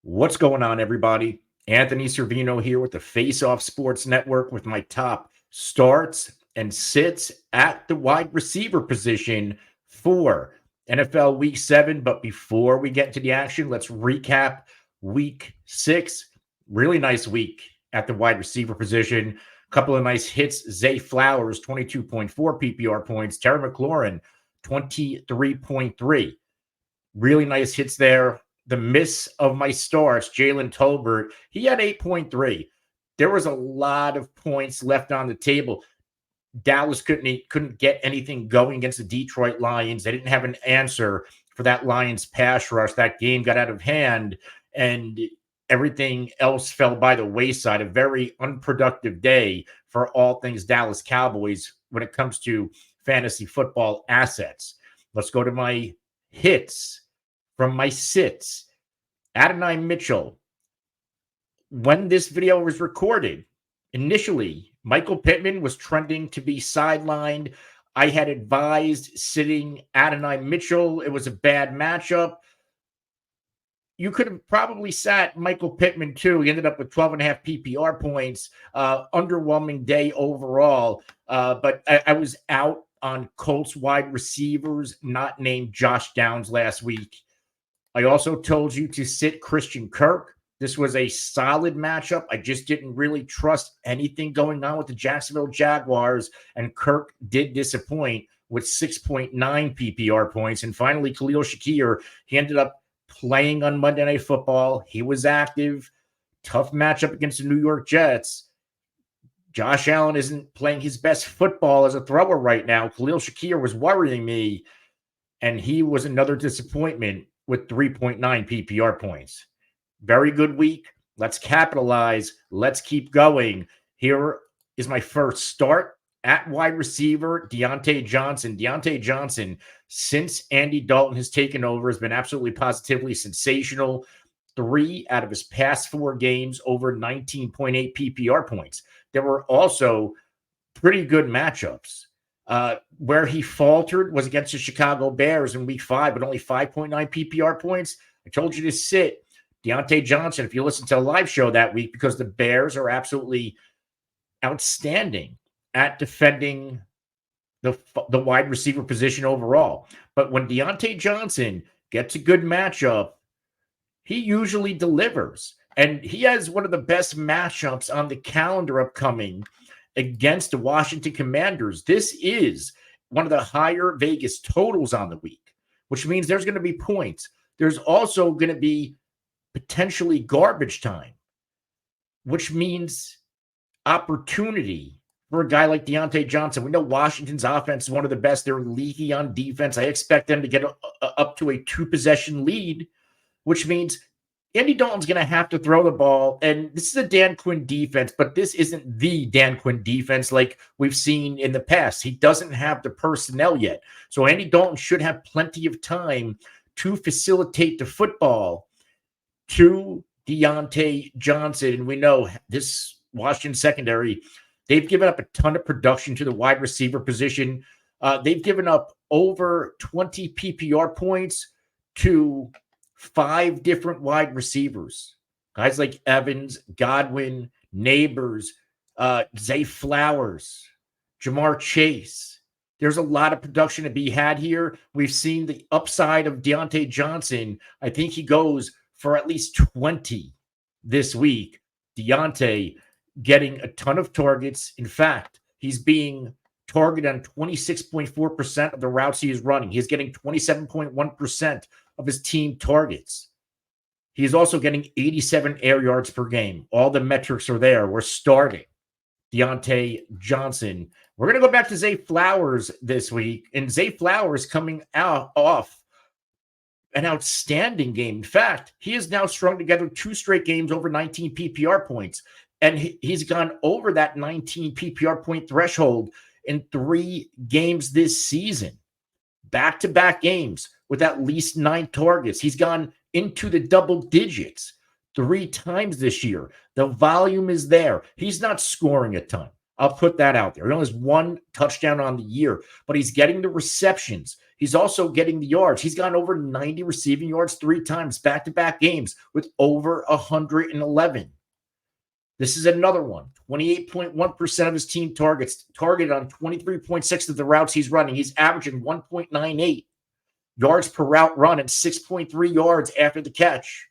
What's going on, everybody? Anthony Servino here with the Face Off Sports Network with my top starts and sits at the wide receiver position for NFL Week 7. But before we get to the action, let's recap Week 6. Really nice week at the wide receiver position. A couple of nice hits. Zay Flowers, 22.4 PPR points. Terry McLaurin, 23.3. Really nice hits there. The miss of my starts, Jalen Tolbert, he had 8.3. There was a lot of points left on the table. Dallas couldn't get anything going against the Detroit Lions. They didn't have an answer for that Lions pass rush. That game got out of hand, and everything else fell by the wayside. A very unproductive day for all things Dallas Cowboys when it comes to fantasy football assets. Let's go to my hits. From my sits, Adonai Mitchell. When this video was recorded, initially, Michael Pittman was trending to be sidelined. I had advised sitting Adonai Mitchell. It was a bad matchup. You could have probably sat Michael Pittman too. He ended up with 12.5 PPR points. Underwhelming day overall. But I was out on Colts wide receivers, not named Josh Downs last week. I also told you to sit Christian Kirk. This was a solid matchup. I just didn't really trust anything going on with the Jacksonville Jaguars, and Kirk did disappoint with 6.9 PPR points. And finally, Khalil Shakir, he ended up playing on Monday Night Football. He was active. Tough matchup against the New York Jets. Josh Allen isn't playing his best football as a thrower right now. Khalil Shakir was worrying me, and he was another disappointment with 3.9 PPR points. Very good week. Let's capitalize. Let's keep going. Here is my first start at wide receiver, Diontae Johnson. Diontae Johnson, since Andy Dalton has taken over, has been absolutely positively sensational. 3 out of his past 4 games over 19.8 PPR points. There were also pretty good matchups. Where he faltered was against the Chicago Bears in week 5, but only 5.9 PPR points. I told you to sit Diontae Johnson if you listen to the live show that week, because the Bears are absolutely outstanding at defending the wide receiver position overall. But when Diontae Johnson gets a good matchup, he usually delivers. And he has one of the best matchups on the calendar upcoming against the Washington Commanders. This is one of the higher Vegas totals on the week, which means there's going to be points. There's also going to be potentially garbage time, which means opportunity for a guy like Diontae Johnson. We know Washington's offense is one of the best. They're leaky on defense. I expect them to get up to a 2-possession lead, which means Andy Dalton's going to have to throw the ball, and this is a Dan Quinn defense, but this isn't the Dan Quinn defense like we've seen in the past. He doesn't have the personnel yet. So Andy Dalton should have plenty of time to facilitate the football to Diontae Johnson. And we know this Washington secondary, they've given up a ton of production to the wide receiver position. They've given up over 20 PPR points to 5 different wide receivers. Guys like Evans, Godwin, Neighbors, Zay Flowers, Jamar Chase. There's a lot of production to be had here. We've seen the upside of Diontae Johnson. I think he goes for at least 20 this week. Diontae getting a ton of targets. In fact, he's being targeted on 26.4% of the routes he is running. He's getting 27.1% of his team targets. He is also getting 87 air yards per game. All the metrics are there. We're starting Diontae Johnson. We're going to go back to Zay Flowers this week. And Zay Flowers coming out off an outstanding game. In fact, he has now strung together 2 straight games over 19 PPR points. And he's gone over that 19 PPR point threshold in 3 games this season. Back-to-back games with at least 9 targets. He's gone into the double digits 3 times this year. The volume is there. He's not scoring a ton. I'll put that out there. He only has 1 touchdown on the year, but he's getting the receptions. He's also getting the yards. He's gone over 90 receiving yards 3 times, back-to-back games with over 111. This is another one. 28.1% of his team targeted on 23.6 of the routes he's running. He's averaging 1.98 yards per route run and 6.3 yards after the catch.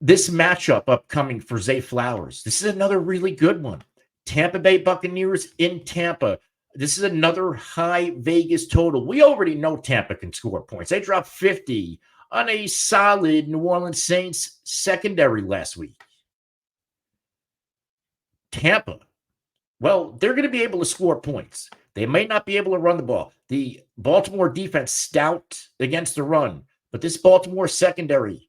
This matchup upcoming for Zay Flowers, this is another really good one. Tampa Bay Buccaneers in Tampa. This is another high Vegas total. We already know Tampa can score points. They dropped 50 on a solid New Orleans Saints secondary last week. Tampa, well, they're going to be able to score points. They may not be able to run the ball. The Baltimore defense stout against the run, but this Baltimore secondary,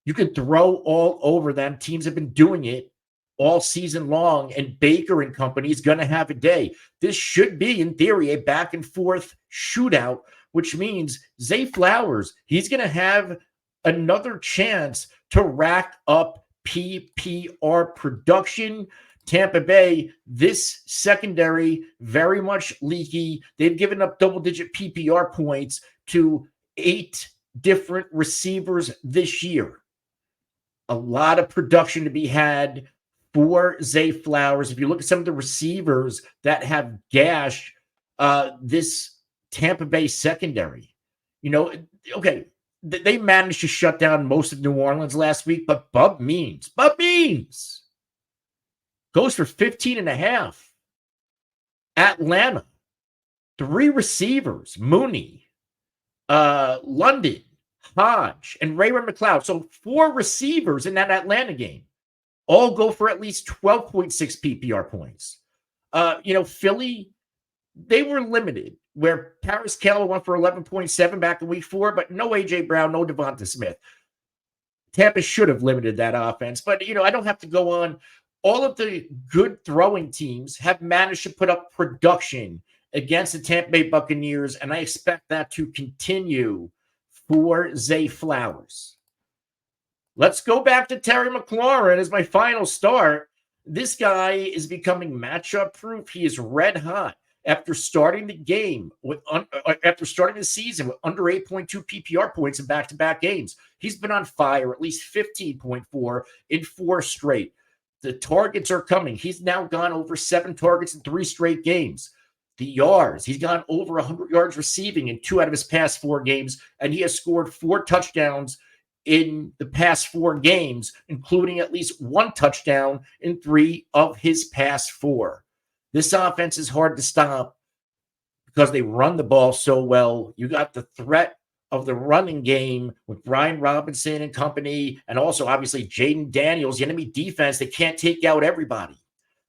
you can throw all over them. Teams have been doing it all season long, and Baker and company is going to have a day. This should be, in theory, a back and forth shootout, which means Zay Flowers, he's going to have another chance to rack up PPR production. Tampa Bay, this secondary, very much leaky. They've given up double-digit PPR points to 8 different receivers this year. A lot of production to be had for Zay Flowers. If you look at some of the receivers that have gashed this Tampa Bay secondary, okay, they managed to shut down most of New Orleans last week, but Bub Means goes for 15.5. Atlanta, 3 receivers, Mooney, London, Hodge, and Raymond McLeod. So 4 receivers in that Atlanta game all go for at least 12.6 PPR points. Philly, they were limited, where Paris Keller went for 11.7 back in week 4, but no A.J. Brown, no Devonta Smith. Tampa should have limited that offense, but, I don't have to go on. All of the good throwing teams have managed to put up production against the Tampa Bay Buccaneers, and I expect that to continue for Zay Flowers. Let's go back to Terry McLaurin as my final start. This guy is becoming matchup proof. He is red hot after starting the season with under 8.2 PPR points in back-to-back games. He's been on fire, at least 15.4 in 4 straight. The targets are coming. He's now gone over 7 targets in 3 straight games. The yards, he's gone over 100 yards receiving in 2 out of his past 4 games, and he has scored 4 touchdowns in the past 4 games, including at least 1 touchdown in 3 of his past 4. This offense is hard to stop because they run the ball so well. You got the threat of the running game with Brian Robinson and company, and also obviously Jaden Daniels, the enemy defense. They can't take out everybody,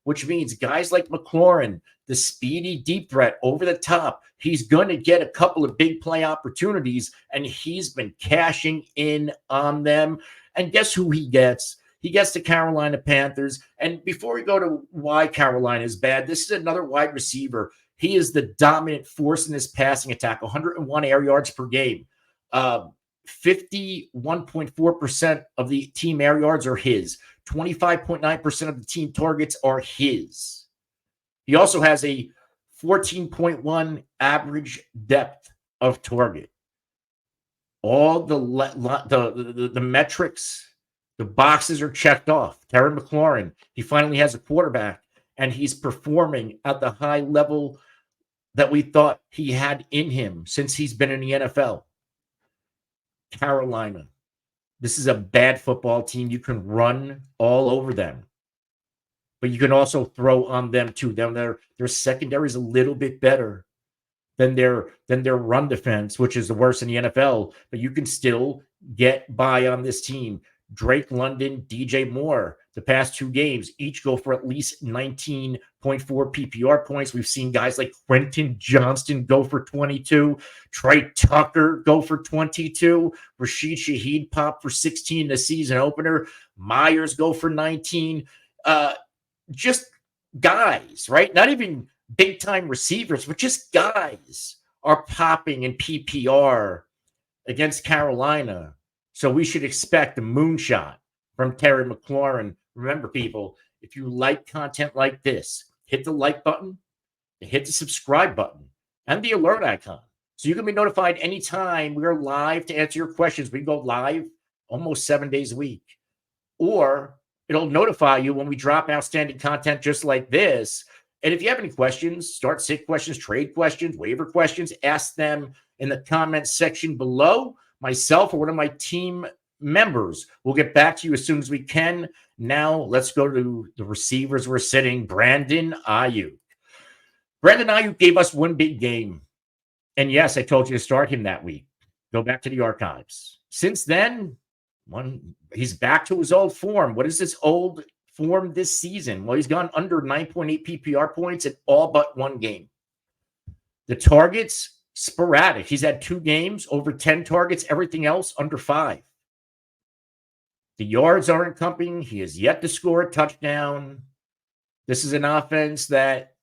which means guys like McLaurin, the speedy deep threat over the top, he's going to get a couple of big play opportunities, and he's been cashing in on them. And guess who he gets? He gets the Carolina Panthers. And before we go to why Carolina is bad, this is another wide receiver. He is the dominant force in this passing attack, 101 air yards per game. 51.4% of the team air yards are his. 25.9% of the team targets are his. He also has a 14.1 average depth of target. All the metrics, the boxes are checked off. Terry McLaurin, he finally has a quarterback, and he's performing at the high level that we thought he had in him since he's been in the NFL. Carolina, this is a bad football team. You can run all over them, but you can also throw on them too. Their secondary is a little bit better than their run defense, which is the worst in the NFL, but you can still get by on this team. Drake London, DJ Moore, the past 2 games, each go for at least 19.4 PPR points. We've seen guys like Quentin Johnston go for 22, Trey Tucker go for 22, Rashid Shaheed pop for 16 in the season opener, Myers go for 19. Just guys, right? Not even big-time receivers, but just guys are popping in PPR against Carolina. So we should expect a moonshot from Terry McLaurin. Remember, people, if you like content like this, hit the like button and hit the subscribe button. and the alert icon. So you can be notified anytime we're live to answer your questions. We go live almost 7 days a week. Or it'll notify you when we drop outstanding content just like this. And if you have any questions, start sit questions, trade questions, waiver questions, ask them in the comments section below. Myself or one of my team members will get back to you as soon as we can. Now let's go to the receivers we're sitting. Brandon Aiyuk. Brandon Aiyuk gave us one big game. And yes, I told you to start him that week. Go back to the archives. Since then, he's back to his old form. What is his old form this season? Well, he's gone under 9.8 PPR points in all but one game. The targets, sporadic. He's had 2 games, over 10 targets, everything else under 5. The yards aren't coming. He has yet to score a touchdown. This is an offense that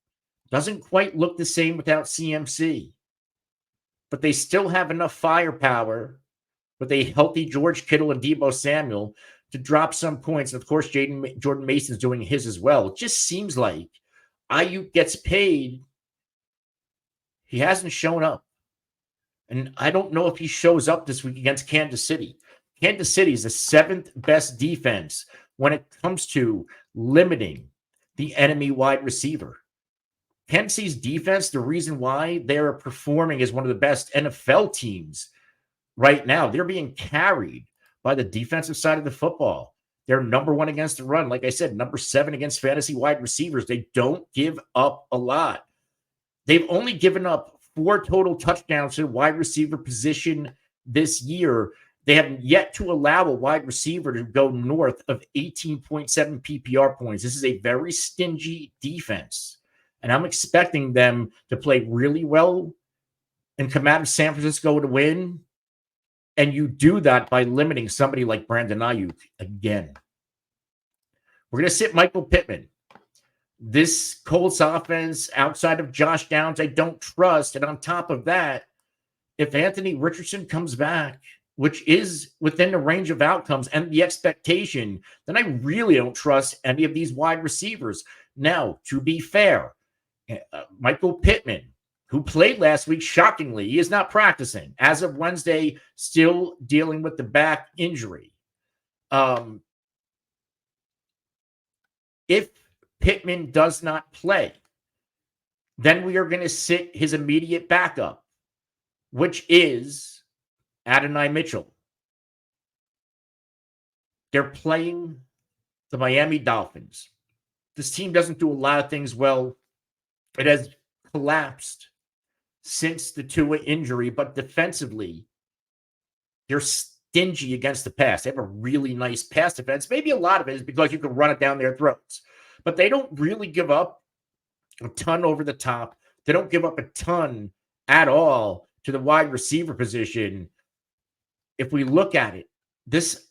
doesn't quite look the same without CMC. But they still have enough firepower with a healthy George Kittle and Deebo Samuel to drop some points. And of course, Jordan Mason's doing his as well. It just seems like Aiyuk gets paid. He hasn't shown up. And I don't know if he shows up this week against Kansas City. Kansas City is the 7th best defense when it comes to limiting the enemy wide receiver. Kansas City's defense, the reason why they're performing as one of the best NFL teams right now, they're being carried by the defensive side of the football. They're number 1 against the run. Like I said, number 7 against fantasy wide receivers. They don't give up a lot. They've only given up 4 total touchdowns to the wide receiver position this year. They have yet to allow a wide receiver to go north of 18.7 PPR points. This is a very stingy defense. And I'm expecting them to play really well and come out of San Francisco to win. And you do that by limiting somebody like Brandon Aiyuk again. We're going to sit Michael Pittman. This Colts offense, outside of Josh Downs, I don't trust. And on top of that, if Anthony Richardson comes back, which is within the range of outcomes and the expectation, then I really don't trust any of these wide receivers. Now, to be fair, Michael Pittman, who played last week, shockingly, he is not practicing. As of Wednesday, still dealing with the back injury. If Pittman does not play, then we are going to sit his immediate backup, which is Adonai Mitchell. They're playing the Miami Dolphins. This team doesn't do a lot of things well. It has collapsed since the Tua injury, but defensively, they're stingy against the pass. They have a really nice pass defense. Maybe a lot of it is because you can run it down their throats. But they don't really give up a ton over the top. They don't give up a ton at all to the wide receiver position. If we look at it, this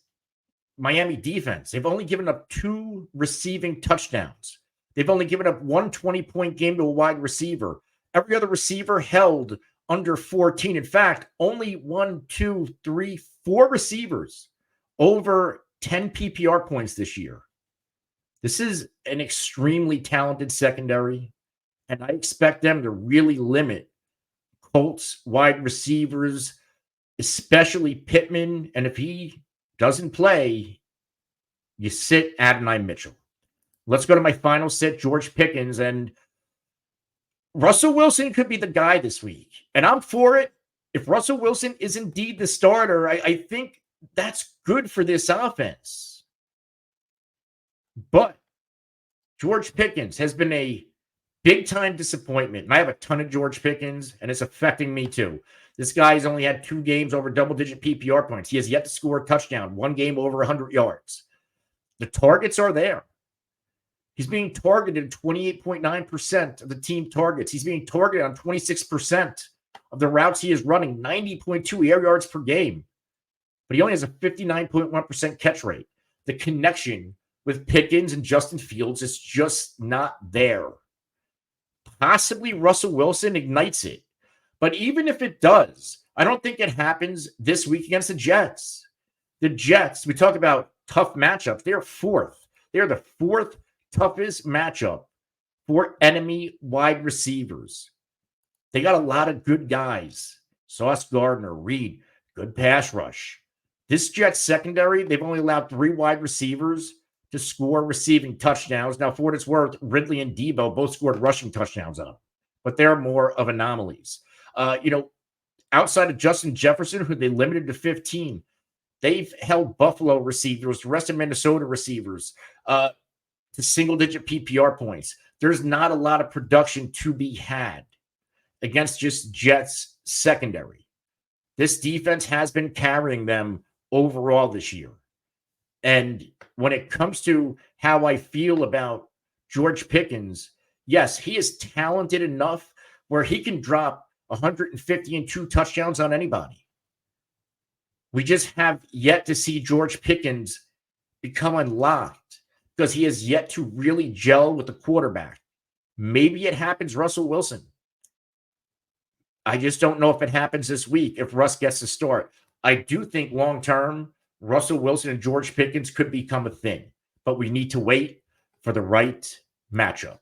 Miami defense, they've only given up 2 receiving touchdowns. They've only given up 1 20-point game to a wide receiver. Every other receiver held under 14. In fact, only 1, 2, 3, 4 receivers over 10 PPR points this year. This is an extremely talented secondary, and I expect them to really limit Colts wide receivers, especially Pittman. And if he doesn't play, you sit Adonai Mitchell. Let's go to my final sit, George Pickens. And Russell Wilson could be the guy this week. And I'm for it. If Russell Wilson is indeed the starter, I think that's good for this offense. But George Pickens has been a big-time disappointment. And I have a ton of George Pickens, and it's affecting me too. This guy's only had 2 games over double-digit PPR points. He has yet to score a touchdown, 1 game over 100 yards. The targets are there. He's being targeted 28.9% of the team targets. He's being targeted on 26% of the routes he is running, 90.2 air yards per game. But he only has a 59.1% catch rate. The connection with Pickens and Justin Fields is just not there. Possibly Russell Wilson ignites it. But even if it does, I don't think it happens this week against the Jets. The Jets, we talk about tough matchups. They're 4th. They're the 4th toughest matchup for enemy wide receivers. They got a lot of good guys. Sauce Gardner, Reed, good pass rush. This Jets secondary, they've only allowed 3 wide receivers to score receiving touchdowns. Now, for what it's worth, Ridley and Debo both scored rushing touchdowns on them, but they're more of anomalies. Outside of Justin Jefferson, who they limited to 15, they've held Buffalo receivers, the rest of Minnesota receivers, to single-digit PPR points. There's not a lot of production to be had against just Jets secondary. This defense has been carrying them overall this year. And when it comes to how I feel about George Pickens, yes, he is talented enough where he can drop 150 and 2 touchdowns on anybody. We just have yet to see George Pickens become unlocked because he has yet to really gel with the quarterback. Maybe it happens Russell Wilson. I just don't know if it happens this week if Russ gets to start. I do think long-term, Russell Wilson and George Pickens could become a thing, but we need to wait for the right matchup.